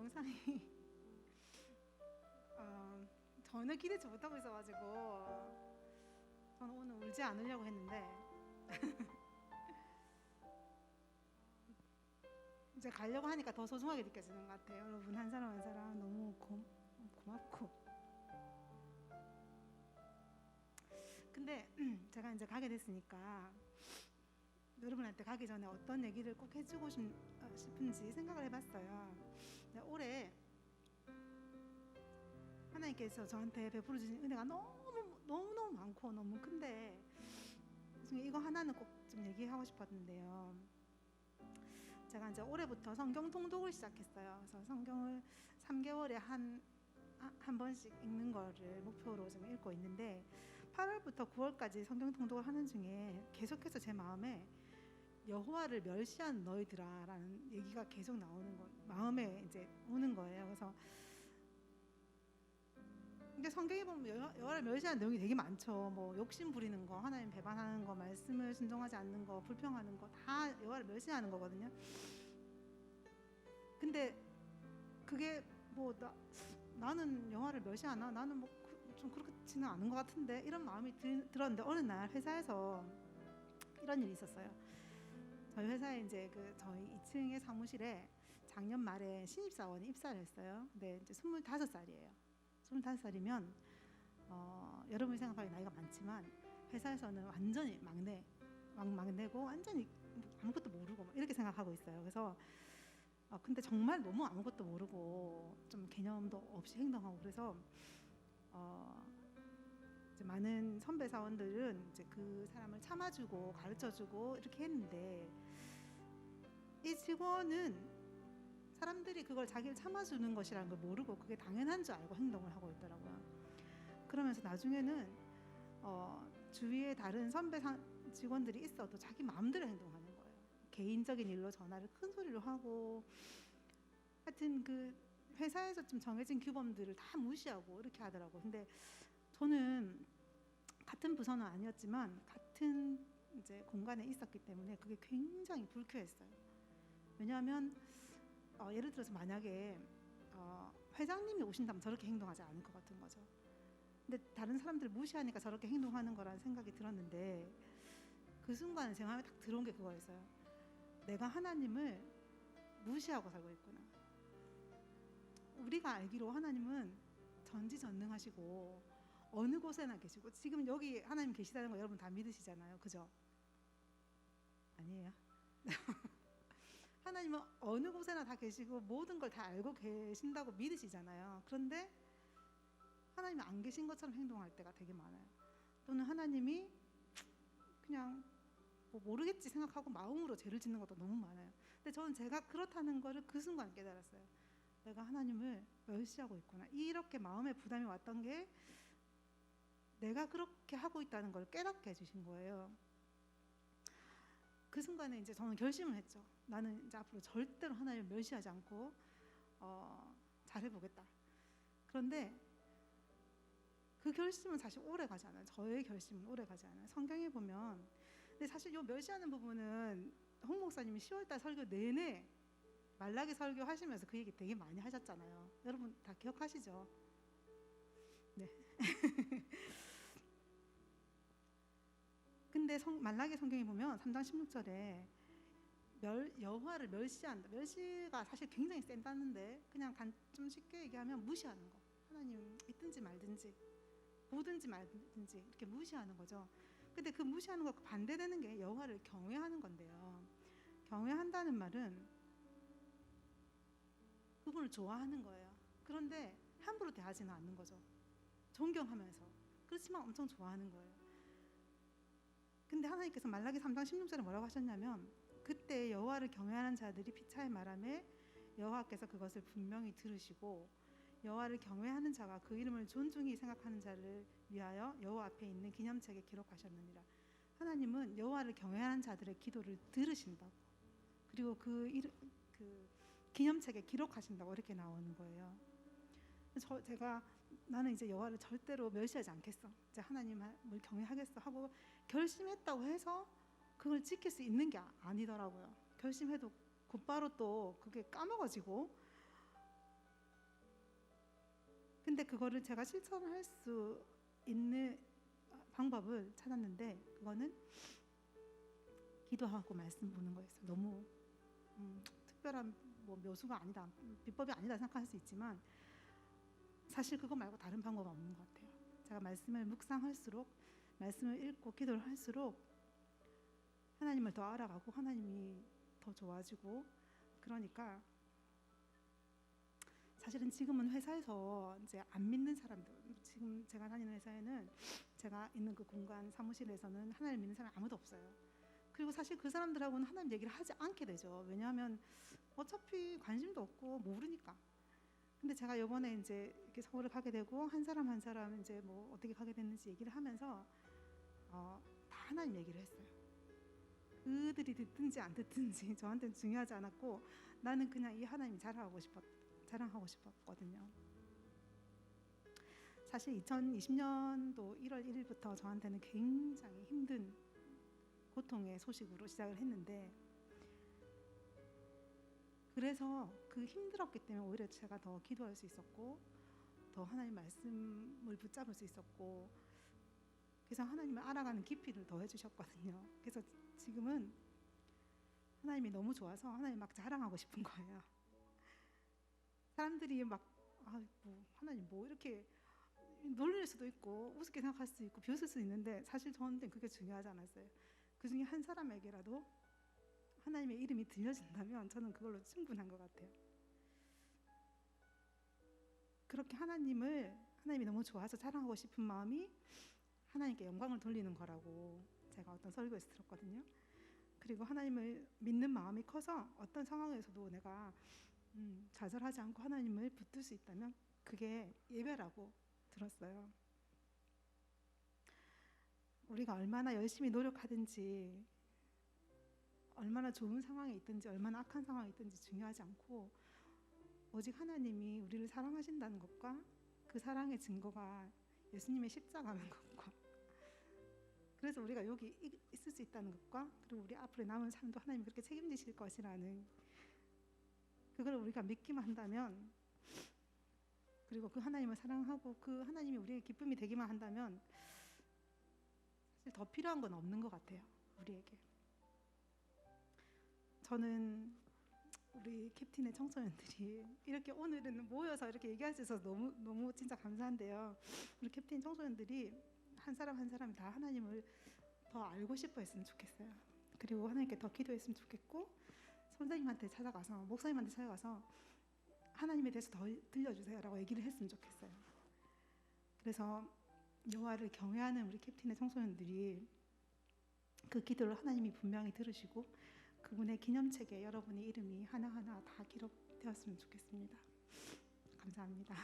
영상이 전혀 기대치 못하고 있어가지고 저는 오늘 울지 않으려고 했는데 이제 가려고 하니까 더 소중하게 느껴지는 것 같아요. 여러분 한 사람 한 사람 너무 고맙고. 근데 제가 이제 가게 됐으니까 여러분한테 가기 전에 어떤 얘기를 꼭 해주고 싶은지 생각을 해봤어요. 올해 하나님께서 저한테 베풀어 주신 은혜가 너무 많고 너무 큰데 그중에 이거 하나는 꼭 좀 얘기하고 싶었는데요. 제가 이제 올해부터 성경 통독을 시작했어요. 그래서 성경을 3개월에 한 번씩 읽는 거를 목표로 좀 읽고 있는데 8월부터 9월까지 성경 통독을 하는 중에 계속해서 제 마음에 여호와를 멸시한 너희들아라는 얘기가 계속 나오는 거, 마음에 이제 오는 거예요. 그래서 근데 성경에 보면 여호와를 멸시하는 내용이 되게 많죠. 뭐 욕심 부리는 거, 하나님 배반하는 거, 말씀을 순종하지 않는 거, 불평하는 거 다 여호와를 멸시하는 거거든요. 근데 그게 뭐 나는 여호와를 멸시하나? 나는 뭐 좀 그렇지는 않은 것 같은데 이런 마음이 들었는데 어느 날 회사에서 이런 일이 있었어요. 저희 회사에 이제 저희 2층의 사무실에 작년 말에 신입사원이 입사를 했어요. 근데 이제 25살이에요. 25살이면 여러분이 생각하기에 나이가 많지만 회사에서는 완전히 막내고 완전히 아무것도 모르고 이렇게 생각하고 있어요. 그래서 근데 정말 너무 아무것도 모르고 좀 개념도 없이 행동하고 그래서 이제 많은 선배 사원들은 이제 그 사람을 참아주고 가르쳐주고 이렇게 했는데 이 직원은 사람들이 그걸 자기를 참아주는 것이라는 걸 모르고 그게 당연한 줄 알고 행동을 하고 있더라고요. 그러면서 나중에는 주위에 다른 선배 직원들이 있어도 자기 마음대로 행동하는 거예요. 개인적인 일로 전화를 큰 소리로 하고 하여튼 그 회사에서 좀 정해진 규범들을 다 무시하고 이렇게 하더라고요. 근데 저는 같은 부서는 아니었지만 같은 이제 공간에 있었기 때문에 그게 굉장히 불쾌했어요. 왜냐하면 예를 들어서 만약에 회장님이 오신다면 저렇게 행동하지 않을 것 같은 거죠. 근데 다른 사람들 무시하니까 저렇게 행동하는 거라는 생각이 들었는데 그 순간에 제 마음에 딱 들어온 게 그거였어요. 내가 하나님을 무시하고 살고 있구나. 우리가 알기로 하나님은 전지전능하시고 어느 곳에나 계시고 지금 여기 하나님 계시다는 거 여러분 다 믿으시잖아요. 그죠? 아니에요? 하나님은 어느 곳에나 다 계시고 모든 걸 다 알고 계신다고 믿으시잖아요. 그런데 하나님이 안 계신 것처럼 행동할 때가 되게 많아요. 또는 하나님이 그냥 뭐 모르겠지 생각하고 마음으로 죄를 짓는 것도 너무 많아요. 근데 저는 제가 그렇다는 거를 그 순간 깨달았어요. 내가 하나님을 멸시하고 있구나. 이렇게 마음에 부담이 왔던 게 내가 그렇게 하고 있다는 걸 깨닫게 해주신 거예요. 그 순간에 이제 저는 결심을 했죠. 나는 이제 앞으로 절대로 하나님을 멸시하지 않고 잘해보겠다. 그런데 그 결심은 사실 오래 가지 않아요. 저의 결심은 오래 가지 않아요. 성경에 보면 근데 사실 이 멸시하는 부분은 홍 목사님이 10월달 설교 내내 말라기 설교 하시면서 그 얘기 되게 많이 하셨잖아요. 여러분 다 기억하시죠? 네. 근데 말라기 성경에 보면 3장 16절에 여호와를 멸시한다. 멸시가 사실 굉장히 센다는데 그냥 좀 쉽게 얘기하면 무시하는 거. 하나님 있든지 말든지 보든지 말든지 이렇게 무시하는 거죠. 근데 그 무시하는 것과 반대되는 게 여호와를 경외하는 건데요. 경외한다는 말은 그분을 좋아하는 거예요. 그런데 함부로 대하지는 않는 거죠. 존경하면서. 그렇지만 엄청 좋아하는 거예요. 근데 하나님께서 말라기 3장 16절에 뭐라고 하셨냐면 그때 여호와를 경외하는 자들이 피차에 말하매 여호와께서 그것을 분명히 들으시고 여호와를 경외하는 자와 그 이름을 존중히 생각하는 자를 위하여 여호와 앞에 있는 기념책에 기록하셨느니라. 하나님은 여호와를 경외하는 자들의 기도를 들으신다고 그리고 그 기념책에 기록하신다고 이렇게 나오는 거예요. 제가 나는 이제 여호와를 절대로 멸시하지 않겠어. 이제 하나님을 경외하겠어 하고 결심했다고 해서 그걸 지킬 수 있는 게 아니더라고요. 결심해도 곧바로 또 그게 까먹어지고 근데 그거를 제가 실천할 수 있는 방법을 찾았는데 그거는 기도하고 말씀 보는 거였어요. 너무 특별한 뭐 묘수가 아니다, 비법이 아니다 생각할 수 있지만 사실 그거 말고 다른 방법은 없는 것 같아요. 제가 말씀을 묵상할수록, 말씀을 읽고 기도를 할수록 하나님을 더 알아가고 하나님이 더 좋아지고, 그러니까 사실은 지금은 회사에서 이제 안 믿는 사람들, 지금 제가 다니는 회사에는, 제가 있는 그 공간 사무실에서는 하나님 믿는 사람이 아무도 없어요. 그리고 사실 그 사람들하고는 하나님 얘기를 하지 않게 되죠. 왜냐하면 어차피 관심도 없고 모르니까. 근데 제가 이번에 이제 이렇게 서울을 가게 되고 한 사람 한 사람 이제 뭐 어떻게 가게 됐는지 얘기를 하면서 다 하나님 얘기를 했어요. 그들이 듣든지 안 듣든지 저한테는 중요하지 않았고, 나는 그냥 이 하나님이 자랑하고 싶었거든요. 사실 2020년도 1월 1일부터 저한테는 굉장히 힘든 고통의 소식으로 시작을 했는데, 그래서 그 힘들었기 때문에 오히려 제가 더 기도할 수 있었고 더 하나님 말씀을 붙잡을 수 있었고, 그래서 하나님을 알아가는 깊이를 더 해주셨거든요. 그래서 지금은 하나님이 너무 좋아서 하나님 막 자랑하고 싶은 거예요. 사람들이 막 뭐 하나님 뭐 이렇게 놀릴 수도 있고 우습게 생각할 수도 있고 비웃을 수도 있는데, 사실 저한테는 그게 중요하지 않았어요. 그 중에 한 사람에게라도 하나님의 이름이 들려진다면 저는 그걸로 충분한 것 같아요. 그렇게 하나님이 너무 좋아서 자랑하고 싶은 마음이 하나님께 영광을 돌리는 거라고 제가 어떤 설교에서 들었거든요. 그리고 하나님을 믿는 마음이 커서 어떤 상황에서도 내가 좌절하지 않고 하나님을 붙들 수 있다면 그게 예배라고 들었어요. 우리가 얼마나 열심히 노력하든지, 얼마나 좋은 상황에 있든지, 얼마나 악한 상황에 있든지 중요하지 않고, 오직 하나님이 우리를 사랑하신다는 것과 그 사랑의 증거가 예수님의 십자가라는 것과, 그래서 우리가 여기 있을 수 있다는 것과, 그리고 우리 앞으로 남은 삶도 하나님이 그렇게 책임지실 것이라는 그걸 우리가 믿기만 한다면, 그리고 그 하나님을 사랑하고 그 하나님이 우리의 기쁨이 되기만 한다면 사실 더 필요한 건 없는 것 같아요, 우리에게. 저는 우리 캡틴의 청소년들이 이렇게 오늘은 모여서 이렇게 얘기할 수 있어서 너무 진짜 감사한데요. 우리 캡틴 청소년들이 한 사람 한 사람이 다 하나님을 더 알고 싶어 했으면 좋겠어요. 그리고 하나님께 더 기도했으면 좋겠고, 선생님한테 찾아가서, 목사님한테 찾아가서 하나님에 대해서 더 들려주세요라고 얘기를 했으면 좋겠어요. 그래서 여호와를 경외하는 우리 캡틴의 청소년들이 그 기도를 하나님이 분명히 들으시고 그분의 기념책에 여러분의 이름이 하나하나 다 기록되었으면 좋겠습니다. 감사합니다.